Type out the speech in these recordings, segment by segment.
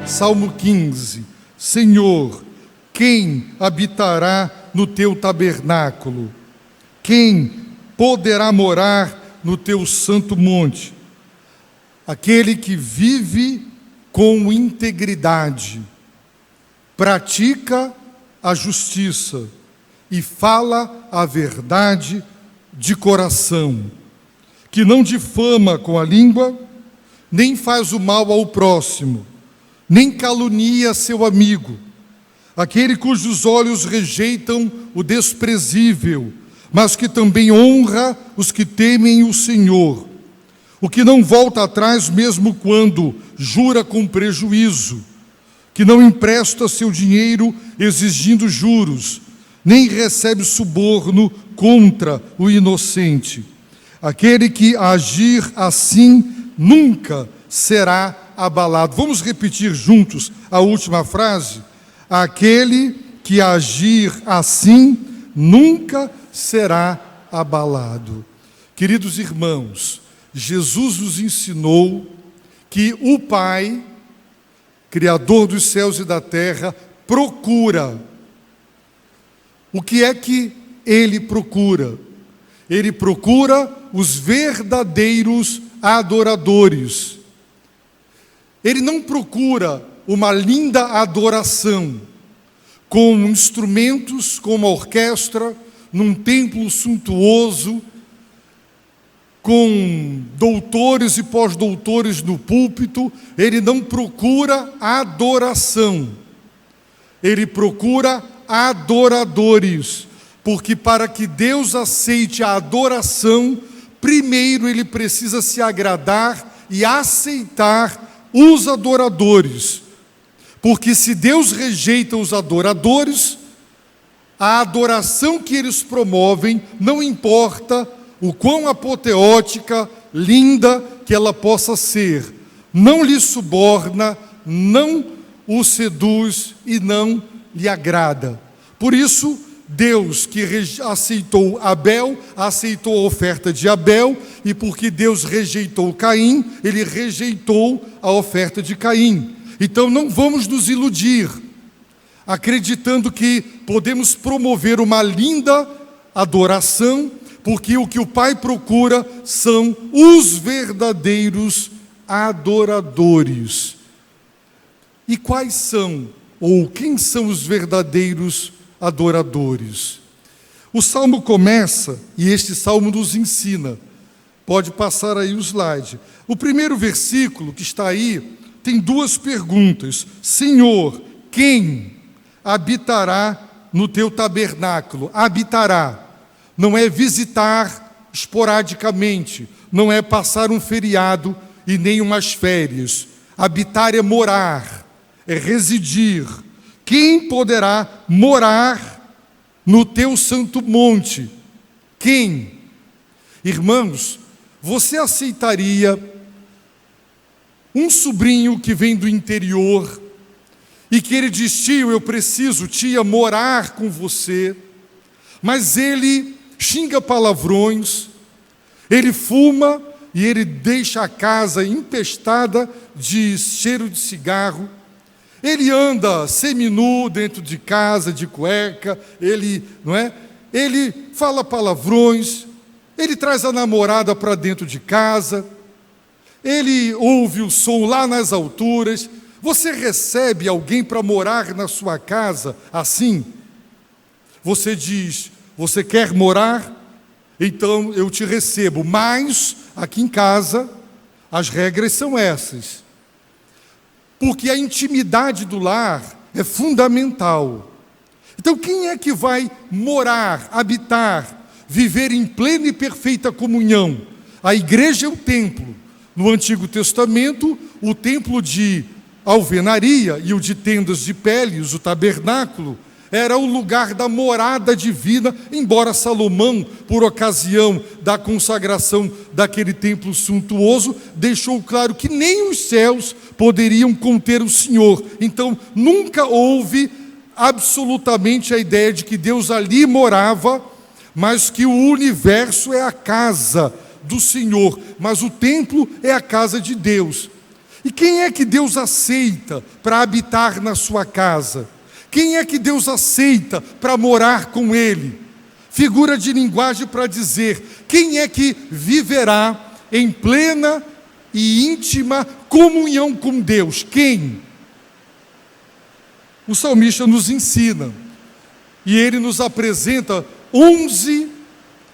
Salmo 15. Senhor, quem habitará no teu tabernáculo? Quem poderá morar no teu santo monte? Aquele que vive com integridade, pratica a justiça e fala a verdade de coração, que não difama com a língua, nem faz o mal ao próximo, nem calunia seu amigo, aquele cujos olhos rejeitam o desprezível, mas que também honra os que temem o Senhor, o que não volta atrás mesmo quando jura com prejuízo, que não empresta seu dinheiro exigindo juros, nem recebe suborno contra o inocente. Aquele que agir assim nunca será abalado. Vamos repetir juntos a última frase? Aquele que agir assim nunca será abalado. Queridos irmãos, Jesus nos ensinou que o Pai, Criador dos céus e da terra, procura. O que é que Ele procura? Ele procura os verdadeiros adoradores. Ele não procura uma linda adoração com instrumentos, com uma orquestra, num templo suntuoso, com doutores e pós-doutores no púlpito. Ele não procura adoração. Ele procura adoradores, porque para que Deus aceite a adoração, primeiro Ele precisa se agradar e aceitar os adoradores, porque se Deus rejeita os adoradores, a adoração que eles promovem, não importa o quão apoteótica, linda que ela possa ser, não lhe suborna, não o seduz e não lhe agrada. Por isso, Deus que aceitou Abel, aceitou a oferta de Abel, e porque Deus rejeitou Caim, Ele rejeitou a oferta de Caim. Então não vamos nos iludir, acreditando que podemos promover uma linda adoração, porque o que o Pai procura são os verdadeiros adoradores. E quais são, ou quem são os verdadeiros adoradores? O Salmo começa, e este Salmo nos ensina. Pode passar aí o slide. O primeiro versículo que está aí tem duas perguntas. Senhor, quem habitará no teu tabernáculo? Habitará. Não é visitar esporadicamente, não é passar um feriado e nem umas férias. Habitar é morar, é residir. Quem poderá morar no teu santo monte? Quem? Irmãos, você aceitaria um sobrinho que vem do interior e que ele diz: tio, eu preciso, tia, morar com você, mas ele xinga palavrões, ele fuma e ele deixa a casa empestada de cheiro de cigarro, ele anda seminu dentro de casa, de cueca, ele fala palavrões, ele traz a namorada para dentro de casa, ele ouve o som lá nas alturas. Você recebe alguém para morar na sua casa assim? Você diz: você quer morar? Então eu te recebo, mas aqui em casa as regras são essas. Porque a intimidade do lar é fundamental. Então quem é que vai morar, habitar, viver em plena e perfeita comunhão? A igreja é o templo. No Antigo Testamento, o templo de alvenaria e o de tendas de peles, o tabernáculo, era o lugar da morada divina, embora Salomão, por ocasião da consagração daquele templo suntuoso, deixou claro que nem os céus poderiam conter o Senhor. Então, nunca houve absolutamente a ideia de que Deus ali morava, mas que o universo é a casa do Senhor, mas o templo é a casa de Deus. E quem é que Deus aceita para habitar na sua casa? Quem é que Deus aceita para morar com Ele? Figura de linguagem para dizer, quem é que viverá em plena e íntima comunhão com Deus? Quem? O salmista nos ensina, e ele nos apresenta 11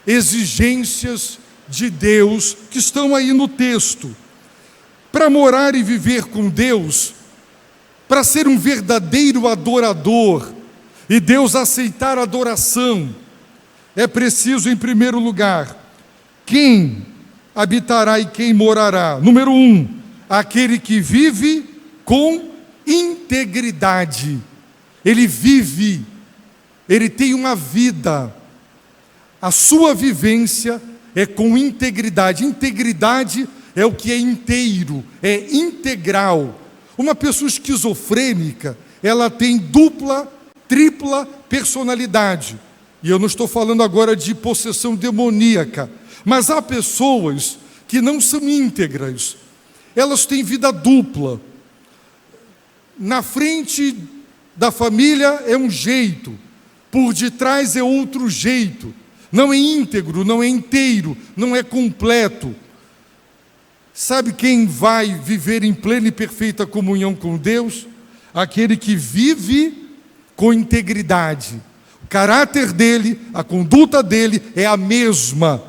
exigências de Deus que estão aí no texto. Para morar e viver com Deus, para ser um verdadeiro adorador, e Deus aceitar a adoração, é preciso, em primeiro lugar, quem habitará e quem morará? Número 1, aquele que vive com integridade. Ele vive, ele tem uma vida, a sua vivência é com integridade. Integridade é o que é inteiro, é integral. Uma pessoa esquizofrênica, ela tem dupla, tripla personalidade. E eu não estou falando agora de possessão demoníaca, mas há pessoas que não são íntegras. Elas têm vida dupla. Na frente da família é um jeito, por detrás é outro jeito. Não é íntegro, não é inteiro, não é completo. Sabe quem vai viver em plena e perfeita comunhão com Deus? Aquele que vive com integridade. O caráter dele, a conduta dele é a mesma.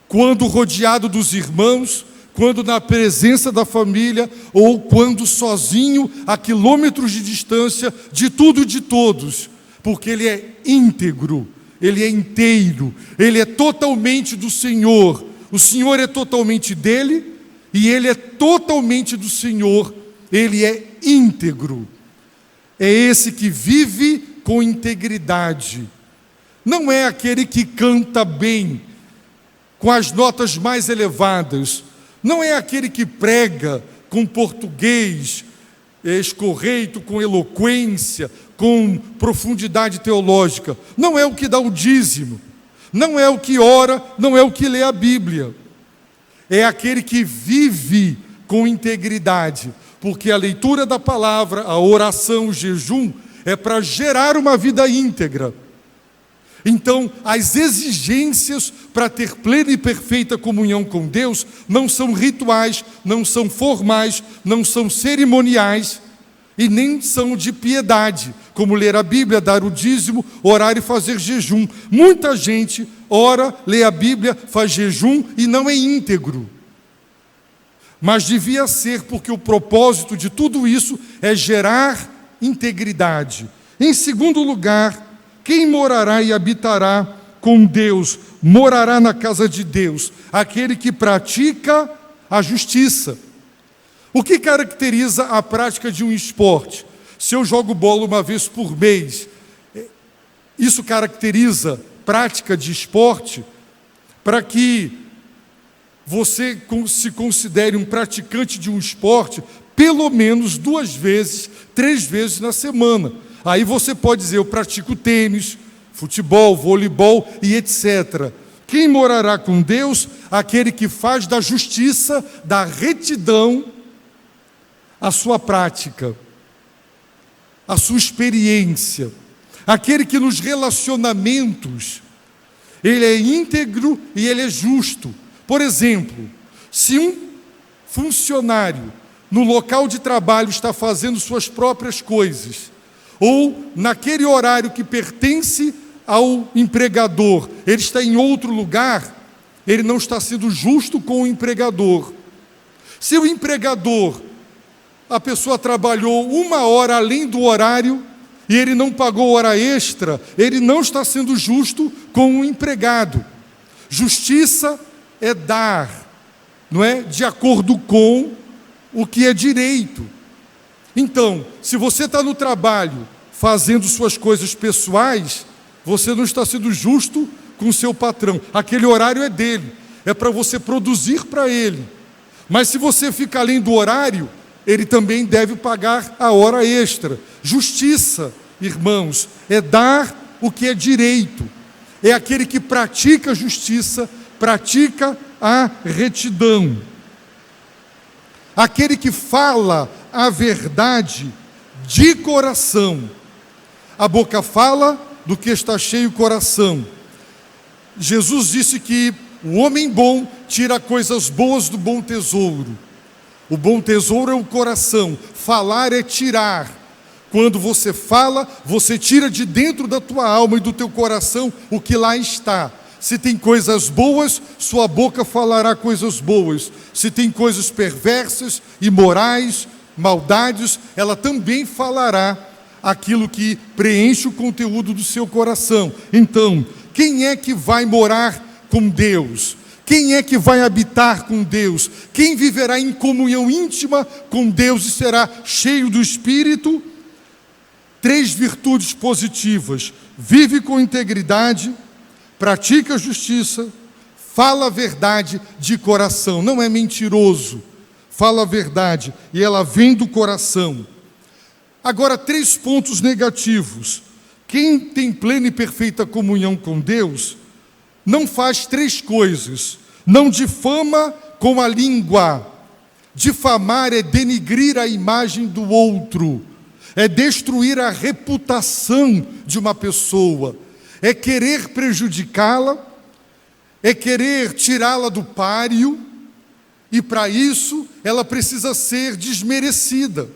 Quando rodeado dos irmãos, quando na presença da família, ou quando sozinho, a quilômetros de distância de tudo e de todos. Porque ele é íntegro, ele é inteiro, ele é totalmente do Senhor. O Senhor é totalmente dele, e ele é totalmente do Senhor, ele é íntegro. É esse que vive com integridade. Não é aquele que canta bem, com as notas mais elevadas. Não é aquele que prega com português escorreito, com eloquência, com profundidade teológica. Não é o que dá o dízimo. Não é o que ora, não é o que lê a Bíblia. É aquele que vive com integridade, porque a leitura da palavra, a oração, o jejum, é para gerar uma vida íntegra. Então, as exigências para ter plena e perfeita comunhão com Deus não são rituais, não são formais, não são cerimoniais e nem são de piedade, como ler a Bíblia, dar o dízimo, orar e fazer jejum. Muita gente ora, lê a Bíblia, faz jejum e não é íntegro. Mas devia ser, porque o propósito de tudo isso é gerar integridade. Em segundo lugar, quem morará e habitará com Deus, morará na casa de Deus? Aquele que pratica a justiça. O que caracteriza a prática de um esporte? Se eu jogo bola uma vez por mês, isso caracteriza prática de esporte? Para que você se considere um praticante de um esporte, pelo menos 2 vezes, 3 vezes na semana. Aí você pode dizer, eu pratico tênis, futebol, voleibol e etc. Quem morará com Deus? Aquele que faz da justiça, da retidão, a sua prática, a sua experiência. Aquele que nos relacionamentos, ele é íntegro e ele é justo. Por exemplo, se um funcionário no local de trabalho está fazendo suas próprias coisas, ou naquele horário que pertence ao empregador, ele está em outro lugar, ele não está sendo justo com o empregador. Se o empregador, a pessoa trabalhou 1 hora além do horário, e ele não pagou hora extra, ele não está sendo justo com o empregado. Justiça é dar, não é? De acordo com o que é direito. Então, se você está no trabalho fazendo suas coisas pessoais, você não está sendo justo com o seu patrão. Aquele horário é dele, é para você produzir para ele. Mas se você fica além do horário, ele também deve pagar a hora extra. Justiça, irmãos, é dar o que é direito. É aquele que pratica a justiça, pratica a retidão. aquele que fala a verdade de coração. A boca fala do que está cheio o coração. Jesus disse que o homem bom tira coisas boas do bom tesouro. O bom tesouro é o coração. Falar é tirar. Quando você fala, você tira de dentro da tua alma e do teu coração o que lá está. Se tem coisas boas, sua boca falará coisas boas. Se tem coisas perversas, imorais, maldades, ela também falará aquilo que preenche o conteúdo do seu coração. Então, quem é que vai morar com Deus? Quem é que vai habitar com Deus? Quem viverá em comunhão íntima com Deus e será cheio do Espírito? 3 virtudes positivas: vive com integridade, pratica a justiça, fala a verdade de coração. Não é mentiroso, fala a verdade e ela vem do coração. Agora, 3 pontos negativos. Quem tem plena e perfeita comunhão com Deus não faz 3 coisas. Não difama com a língua. Difamar é denigrir a imagem do outro, é destruir a reputação de uma pessoa, é querer prejudicá-la, é querer tirá-la do páreo, e para isso ela precisa ser desmerecida.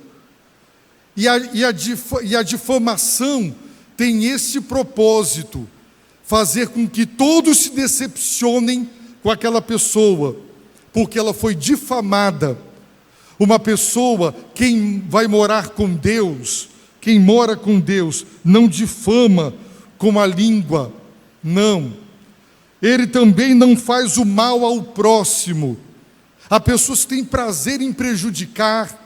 E a difamação tem esse propósito: fazer com que todos se decepcionem com aquela pessoa, porque ela foi difamada. Uma pessoa, quem vai morar com Deus, quem mora com Deus, não difama com a língua, não. Ele também não faz o mal ao próximo. Há pessoas que têm prazer em prejudicar,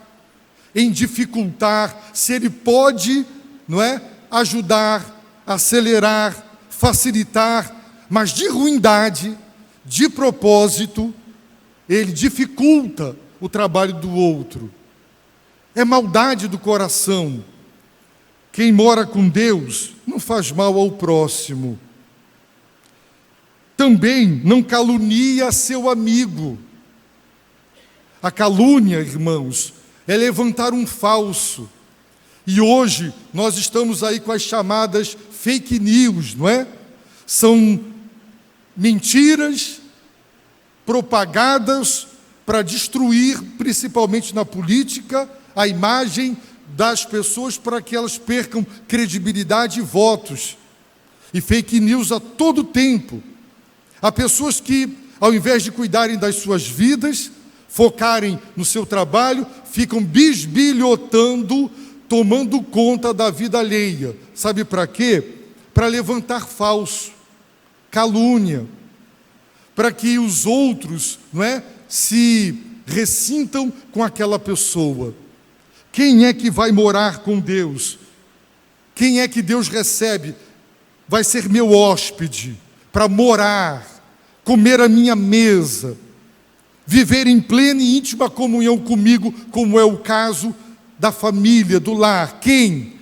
em dificultar. Se ele pode, não é, ajudar, acelerar, facilitar, mas de ruindade, de propósito, ele dificulta o trabalho do outro. É maldade do coração. Quem mora com Deus não faz mal ao próximo. Também não calunia seu amigo. A calúnia, irmãos, é levantar um falso. E hoje nós estamos aí com as chamadas fake news, não é? São mentiras propagadas para destruir, principalmente na política, a imagem das pessoas, para que elas percam credibilidade e votos. E fake news a todo tempo. Há pessoas que, ao invés de cuidarem das suas vidas, focarem no seu trabalho, ficam bisbilhotando, tomando conta da vida alheia. Sabe para quê? Para levantar falso, calúnia, para que os outros, não é, se ressintam com aquela pessoa. Quem é que vai morar com Deus? Quem é que Deus recebe? Vai ser meu hóspede, para morar, comer à minha mesa, viver em plena e íntima comunhão comigo, como é o caso da família, do lar. Quem?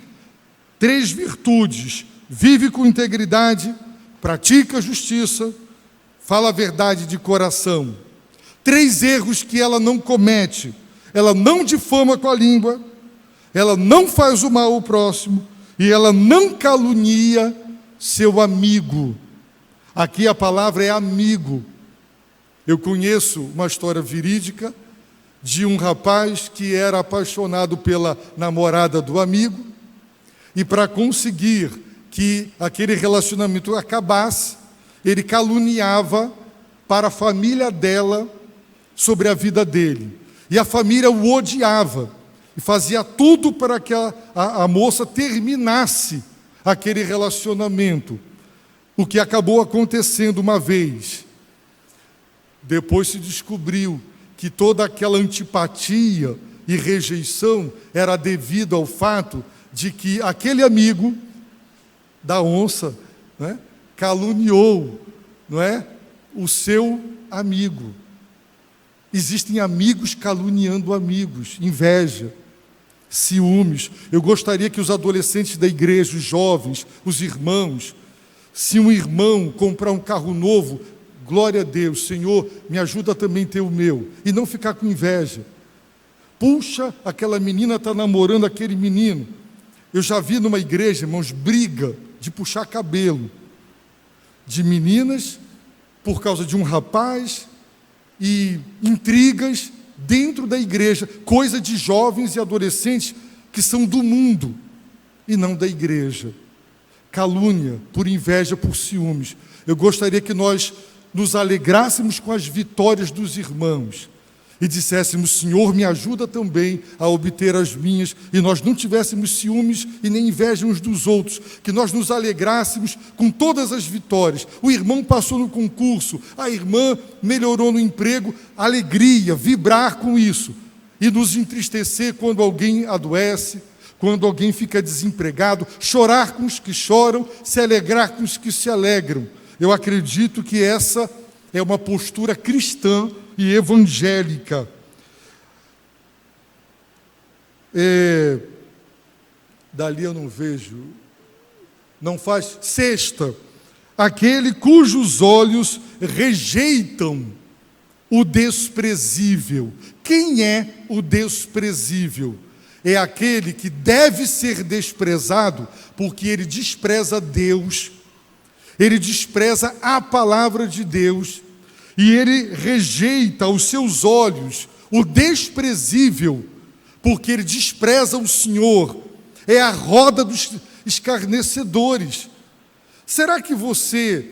3 virtudes: vive com integridade, pratica a justiça, fala a verdade de coração. 3 erros que ela não comete: ela não difama com a língua, ela não faz o mal ao próximo e ela não calunia seu amigo. Aqui a palavra é amigo. Eu conheço uma história verídica de um rapaz que era apaixonado pela namorada do amigo, e para conseguir que aquele relacionamento acabasse, ele caluniava para a família dela sobre a vida dele. E a família o odiava e fazia tudo para que a moça terminasse aquele relacionamento. O que acabou acontecendo uma vez. Depois se descobriu que toda aquela antipatia e rejeição era devido ao fato de que aquele amigo da onça, né, caluniou, não é, o seu amigo. Existem amigos caluniando amigos, inveja, ciúmes. Eu gostaria que os adolescentes da igreja, os jovens, os irmãos, se um irmão comprar um carro novo, glória a Deus, Senhor, me ajuda também a ter o meu, e não ficar com inveja. puxa, aquela menina está namorando aquele menino. Eu já vi numa igreja, irmãos, briga de puxar cabelo de meninas por causa de um rapaz e intrigas dentro da igreja, coisa de jovens e adolescentes que são do mundo e não da igreja. Calúnia, por inveja, por ciúmes. Eu gostaria que nós nos alegrássemos com as vitórias dos irmãos e disséssemos: Senhor, me ajuda também a obter as minhas, e nós não tivéssemos ciúmes e nem inveja uns dos outros, que nós nos alegrássemos com todas as vitórias. O irmão passou no concurso, a irmã melhorou no emprego, alegria, vibrar com isso, e nos entristecer quando alguém adoece, quando alguém fica desempregado, chorar com os que choram, se alegrar com os que se alegram. Eu acredito que essa é uma postura cristã e evangélica. Dali eu não vejo. Não faz. Sexta, aquele cujos olhos rejeitam o desprezível. Quem é o desprezível? É aquele que deve ser desprezado porque ele despreza Deus, ele despreza a palavra de Deus, e ele rejeita aos seus olhos o desprezível, porque ele despreza o Senhor. É a roda dos escarnecedores. Será que você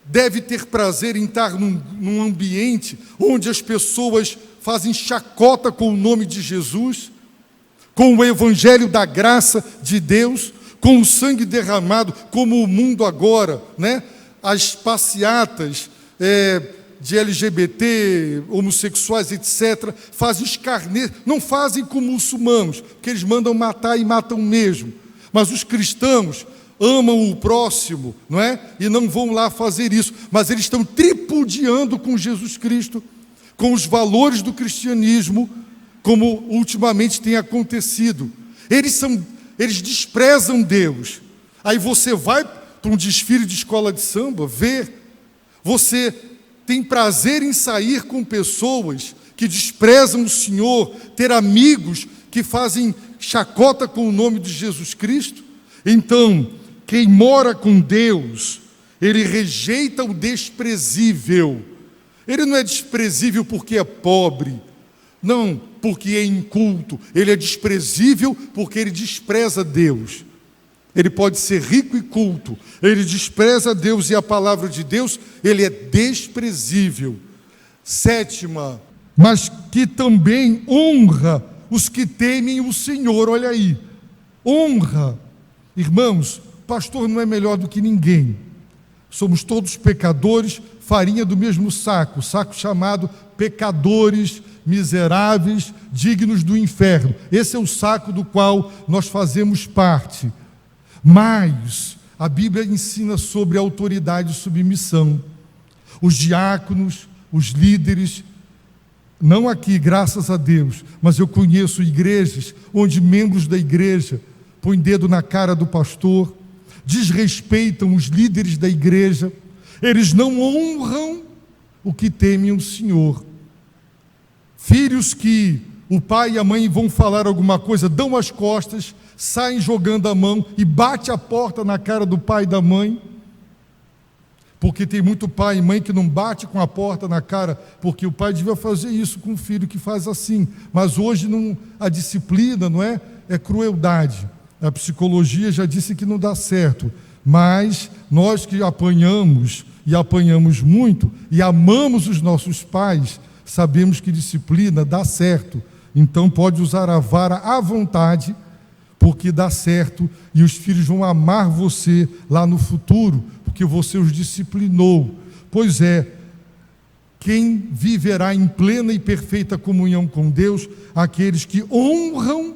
deve ter prazer em estar num ambiente onde as pessoas fazem chacota com o nome de Jesus, com o evangelho da graça de Deus, com o sangue derramado, como o mundo agora, né? As passeatas de LGBT, homossexuais, etc., fazem escarnecer, não fazem com muçulmanos, porque eles mandam matar e matam mesmo, mas os cristãos amam o próximo, não é? E não vão lá fazer isso, mas eles estão tripudiando com Jesus Cristo, com os valores do cristianismo, como ultimamente tem acontecido. Eles desprezam Deus. Aí você vai para um desfile de escola de samba, ver, você tem prazer em sair com pessoas que desprezam o Senhor, ter amigos que fazem chacota com o nome de Jesus Cristo. Então, quem mora com Deus, ele rejeita o desprezível. Ele não é desprezível porque é pobre, não porque é inculto, ele é desprezível porque ele despreza Deus. Ele pode ser rico e culto, ele despreza Deus e a palavra de Deus, ele é desprezível. Sétima, mas que também honra os que temem o Senhor. Olha aí, honra. Irmãos, pastor não é melhor do que ninguém. Somos todos pecadores, farinha do mesmo saco, saco chamado pecadores, miseráveis, dignos do inferno. Esse é o saco do qual nós fazemos parte. Mas a Bíblia ensina sobre autoridade e submissão. Os diáconos, os líderes, não aqui, graças a Deus, mas eu conheço igrejas onde membros da igreja põem dedo na cara do pastor, desrespeitam os líderes da igreja, eles não honram o que temem o Senhor. Filhos que o pai e a mãe vão falar alguma coisa, dão as costas, saem jogando a mão e bate a porta na cara do pai e da mãe, porque tem muito pai e mãe que não bate com a porta na cara, porque o pai devia fazer isso com o filho que faz assim, mas hoje a disciplina, não é? É crueldade. A psicologia já disse que não dá certo, mas nós que apanhamos, e apanhamos muito, e amamos os nossos pais, sabemos que disciplina dá certo. Então pode usar a vara à vontade, porque dá certo, e os filhos vão amar você lá no futuro, porque você os disciplinou. Pois é, quem viverá em plena e perfeita comunhão com Deus? Aqueles que honram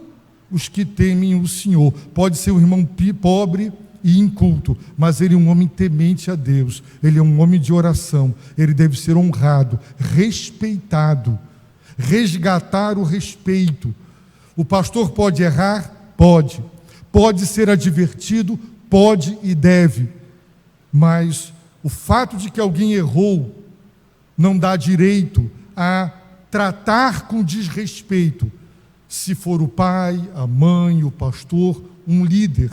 os que temem o Senhor. Pode ser um irmão pobre e inculto, mas ele é um homem temente a Deus, ele é um homem de oração, ele deve ser honrado, respeitado, resgatar o respeito. O pastor pode errar? Pode ser advertido? Pode e deve, mas o fato de que alguém errou não dá direito a tratar com desrespeito. Se for o pai, a mãe, o pastor, um líder,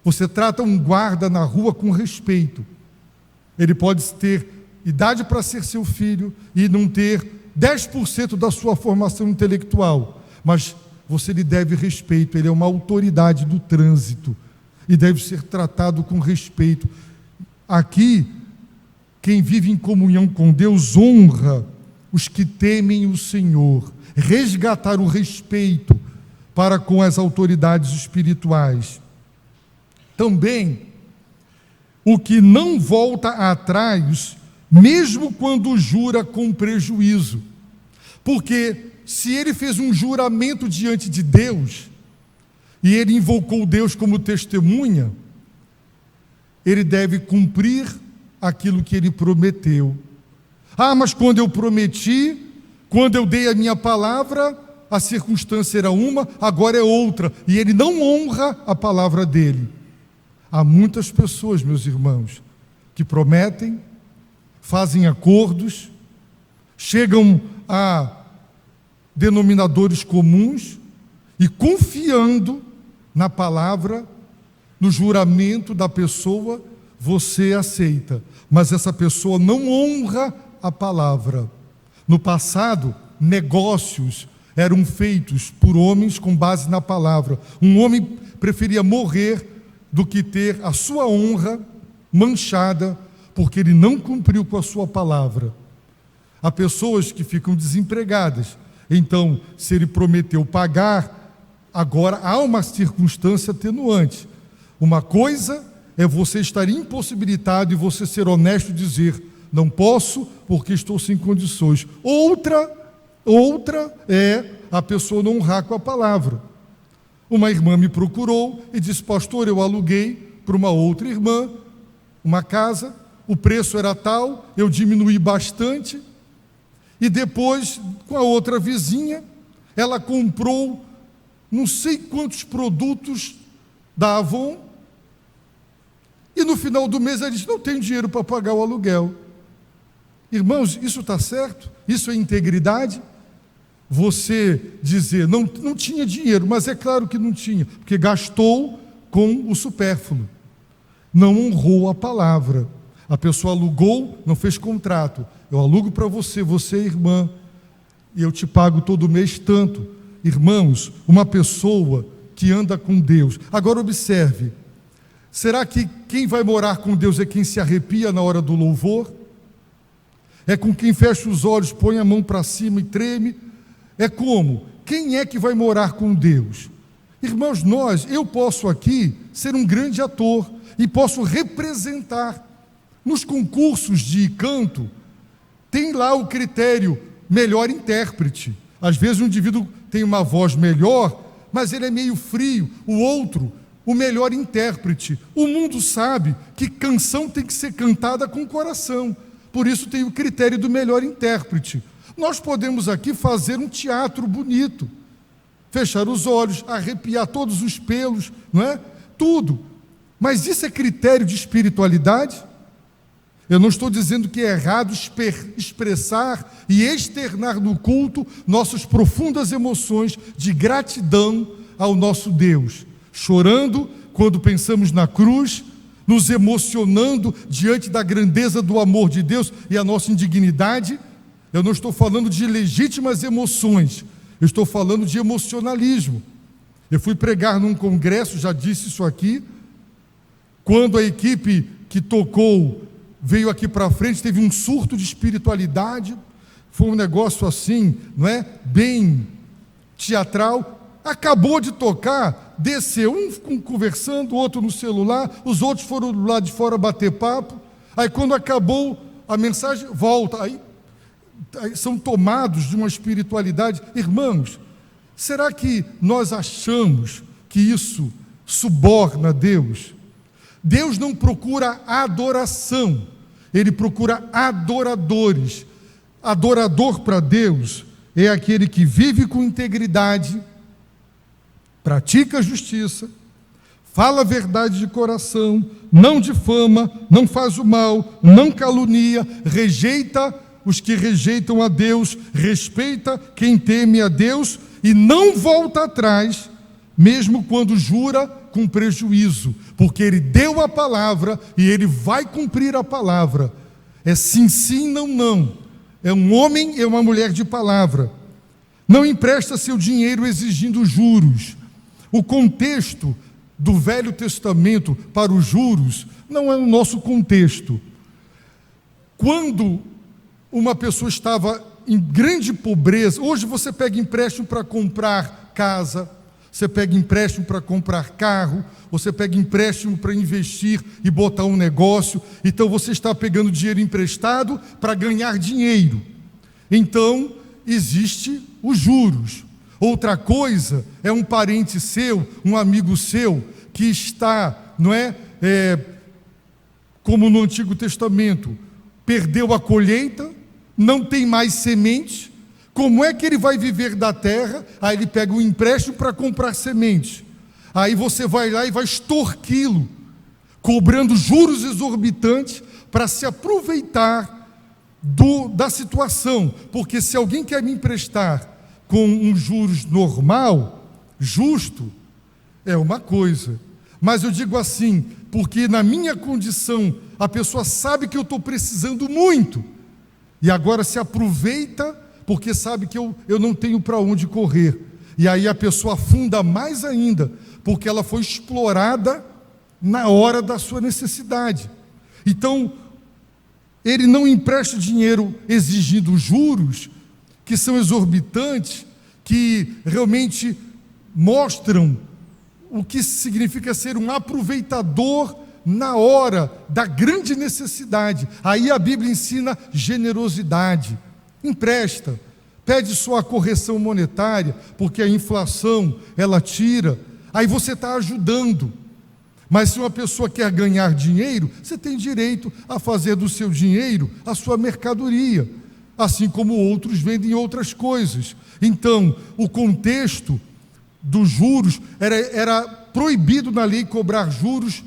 você trata um guarda na rua com respeito. Ele pode ter idade para ser seu filho e não ter 10% da sua formação intelectual, mas você lhe deve respeito. Ele é uma autoridade do trânsito e deve ser tratado com respeito. Aqui, quem vive em comunhão com Deus honra os que temem o Senhor. Resgatar o respeito para com as autoridades espirituais. Também, o que não volta atrás, mesmo quando jura com prejuízo. Porque se ele fez um juramento diante de Deus, e ele invocou Deus como testemunha, ele deve cumprir aquilo que ele prometeu. Ah, mas quando eu prometi, quando eu dei a minha palavra, a circunstância era uma, agora é outra, e ele não honra a palavra dele. Há muitas pessoas, meus irmãos, que prometem, fazem acordos, chegam a denominadores comuns e confiando na palavra, no juramento da pessoa, você aceita, mas essa pessoa não honra a palavra. No passado, negócios eram feitos por homens com base na palavra. Um homem preferia morrer do que ter a sua honra manchada, porque ele não cumpriu com a sua palavra. Há pessoas que ficam desempregadas. Então, se ele prometeu pagar, agora há uma circunstância atenuante. Uma coisa é você estar impossibilitado e você ser honesto e dizer: não posso porque estou sem condições. Outra é a pessoa não honrar com a palavra. Uma irmã me procurou e disse: pastor, eu aluguei para uma outra irmã uma casa, o preço era tal, eu diminuí bastante, e depois, com a outra vizinha, ela comprou não sei quantos produtos da Avon, e no final do mês ela disse: não tenho dinheiro para pagar o aluguel. Irmãos, isso está certo? Isso é integridade? Você dizer, não tinha dinheiro, mas é claro que não tinha, porque gastou com o supérfluo. Não honrou a palavra. A pessoa alugou, não fez contrato. Eu alugo para você, você é irmã, e eu te pago todo mês tanto. Irmãos, uma pessoa que anda com Deus. Agora observe, será que quem vai morar com Deus é quem se arrepia na hora do louvor? É com quem fecha os olhos, põe a mão para cima e treme? É como? Quem é que vai morar com Deus? Irmãos, eu posso aqui ser um grande ator e posso representar. Nos concursos de canto, tem lá o critério melhor intérprete. Às vezes um indivíduo tem uma voz melhor, mas ele é meio frio. O outro, o melhor intérprete. O mundo sabe que canção tem que ser cantada com o coração. Por isso tem o critério do melhor intérprete. Nós podemos aqui fazer um teatro bonito, fechar os olhos, arrepiar todos os pelos, não é? Tudo. Mas isso é critério de espiritualidade? Eu não estou dizendo que é errado expressar e externar no culto nossas profundas emoções de gratidão ao nosso Deus, chorando quando pensamos na cruz, nos emocionando diante da grandeza do amor de Deus e a nossa indignidade. Eu não estou falando de legítimas emoções, eu estou falando de emocionalismo. Eu fui pregar num congresso, já disse isso aqui, quando a equipe que tocou veio aqui para frente, teve um surto de espiritualidade, foi um negócio assim, não é? Bem teatral. Acabou de tocar, desceu, um conversando, o outro no celular, os outros foram lá de fora bater papo. Aí quando acabou a mensagem, volta. Aí são tomados de uma espiritualidade. Irmãos, será que nós achamos que isso suborna Deus? Deus não procura adoração, Ele procura adoradores. Adorador para Deus é aquele que vive com integridade, pratica a justiça, fala a verdade de coração, não difama, não faz o mal, não calunia, rejeita os que rejeitam a Deus, respeita quem teme a Deus e não volta atrás, mesmo quando jura com prejuízo, porque ele deu a palavra e ele vai cumprir a palavra. É sim, sim, não, não. É um homem e uma mulher de palavra. Não empresta seu dinheiro exigindo juros. O contexto do Velho Testamento para os juros não é o nosso contexto. Quando uma pessoa estava em grande pobreza, hoje você pega empréstimo para comprar casa, você pega empréstimo para comprar carro, você pega empréstimo para investir e botar um negócio, então você está pegando dinheiro emprestado para ganhar dinheiro. Então, existe os juros. Outra coisa é um parente seu, um amigo seu, que está, como no Antigo Testamento, perdeu a colheita, não tem mais semente. Como é que ele vai viver da terra? Aí ele pega um empréstimo para comprar semente. Aí você vai lá e vai extorquí-lo, cobrando juros exorbitantes para se aproveitar da situação. Porque se alguém quer me emprestar com um juros normal, justo, é uma coisa. Mas eu digo assim, porque na minha condição, a pessoa sabe que eu estou precisando muito, e agora se aproveita porque sabe que eu não tenho para onde correr. E aí a pessoa afunda mais ainda, porque ela foi explorada na hora da sua necessidade. Então, ele não empresta dinheiro exigindo juros, que são exorbitantes, que realmente mostram o que significa ser um aproveitador na hora da grande necessidade. Aí a Bíblia ensina generosidade. Empresta, pede só a correção monetária, porque a inflação, ela tira, aí você está ajudando. Mas se uma pessoa quer ganhar dinheiro, você tem direito a fazer do seu dinheiro a sua mercadoria, assim como outros vendem outras coisas. Então, o contexto dos juros era proibido na lei cobrar juros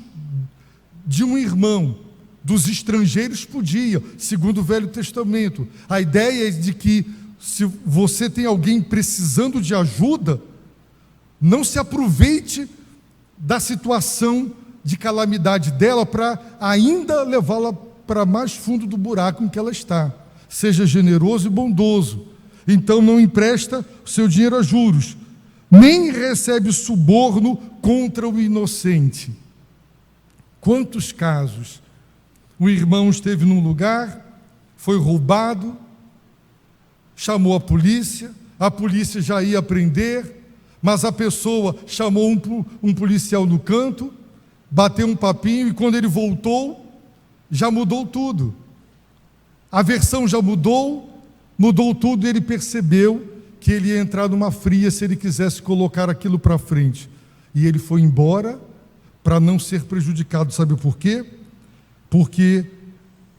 de um irmão. Dos estrangeiros podia, segundo o Velho Testamento. A ideia é de que se você tem alguém precisando de ajuda, não se aproveite da situação de calamidade dela para ainda levá-la para mais fundo do buraco em que ela está. Seja generoso e bondoso. Então não empresta o seu dinheiro a juros, nem recebe suborno contra o inocente. Quantos casos? O irmão esteve num lugar, foi roubado, chamou a polícia já ia prender, mas a pessoa chamou um policial no canto, bateu um papinho, e quando ele voltou, já mudou tudo. A versão já mudou tudo, e ele percebeu que ele ia entrar numa fria se ele quisesse colocar aquilo para frente. E ele foi embora para não ser prejudicado. Sabe por quê? Porque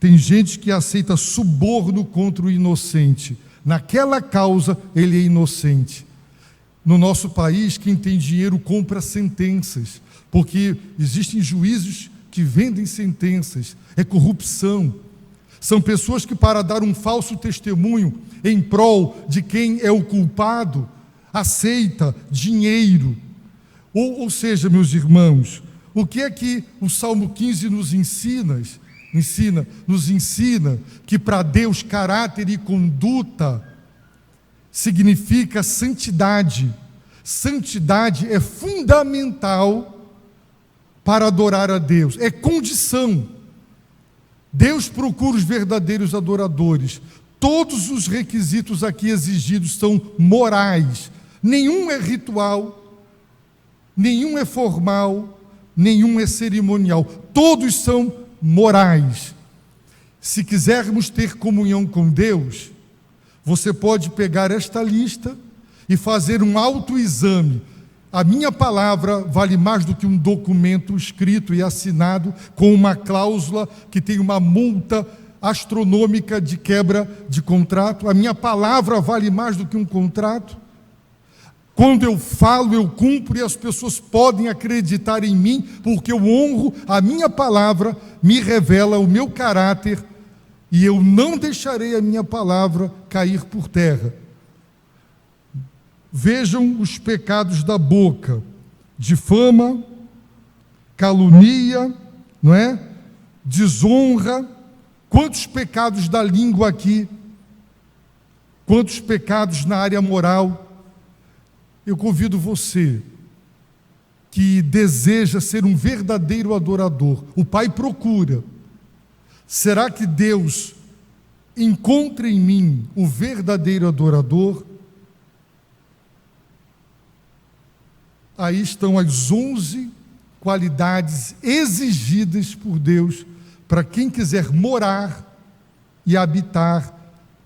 tem gente que aceita suborno contra o inocente. Naquela causa, ele é inocente. No nosso país, quem tem dinheiro compra sentenças, porque existem juízes que vendem sentenças. É corrupção. São pessoas que, para dar um falso testemunho em prol de quem é o culpado, aceita dinheiro. Ou seja, meus irmãos, o que é que o Salmo 15 nos ensina? Nos ensina que para Deus caráter e conduta significa santidade. Santidade é fundamental para adorar a Deus, é condição. Deus procura os verdadeiros adoradores. Todos os requisitos aqui exigidos são morais. Nenhum é ritual, nenhum é formal, nenhum é cerimonial. Todos são morais. Se quisermos ter comunhão com Deus, você pode pegar esta lista e fazer um autoexame. A minha palavra vale mais do que um documento escrito e assinado com uma cláusula que tem uma multa astronômica de quebra de contrato. A minha palavra vale mais do que um contrato. Quando eu falo, eu cumpro, e as pessoas podem acreditar em mim, porque eu honro a minha palavra, me revela o meu caráter, e eu não deixarei a minha palavra cair por terra. vejam os pecados da boca: difama, calunia, não é? Desonra. Quantos pecados da língua aqui? Quantos pecados na área moral? Eu convido você que deseja ser um verdadeiro adorador. O Pai procura. Será que Deus encontra em mim o verdadeiro adorador? Aí estão as 11 qualidades exigidas por Deus para quem quiser morar e habitar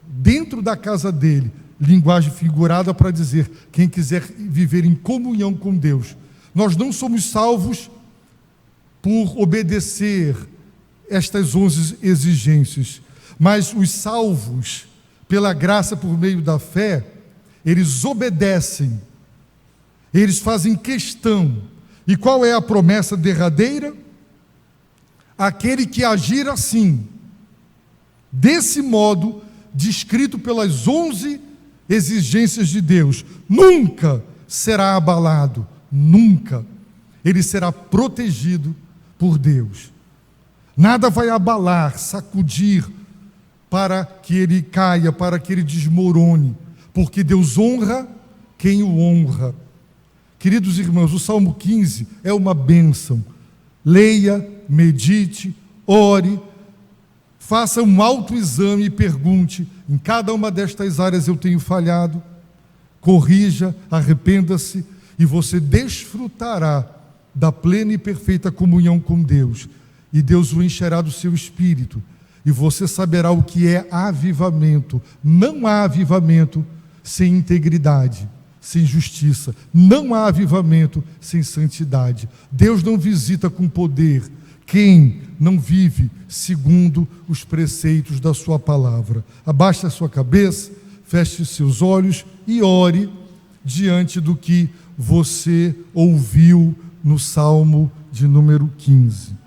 dentro da casa dele. Linguagem figurada para dizer, quem quiser viver em comunhão com Deus. Nós não somos salvos por obedecer estas 11 exigências, mas os salvos, pela graça por meio da fé, eles obedecem, eles fazem questão. E qual é a promessa derradeira? Aquele que agir assim, desse modo, descrito pelas 11 exigências de Deus, nunca será abalado, nunca. Ele será protegido por Deus. Nada vai abalar, sacudir, para que ele caia, para que ele desmorone, porque Deus honra quem o honra. Queridos irmãos, o Salmo 15 é uma bênção. Leia, medite, ore, faça um autoexame e pergunte: em cada uma destas áreas eu tenho falhado? Corrija, arrependa-se, e você desfrutará da plena e perfeita comunhão com Deus. E Deus o encherá do seu espírito, e você saberá o que é avivamento. Não há avivamento sem integridade, sem justiça. Não há avivamento sem santidade. Deus não visita com poder quem não vive segundo os preceitos da sua palavra. Abaixe a sua cabeça, feche seus olhos e ore diante do que você ouviu no Salmo de número 15.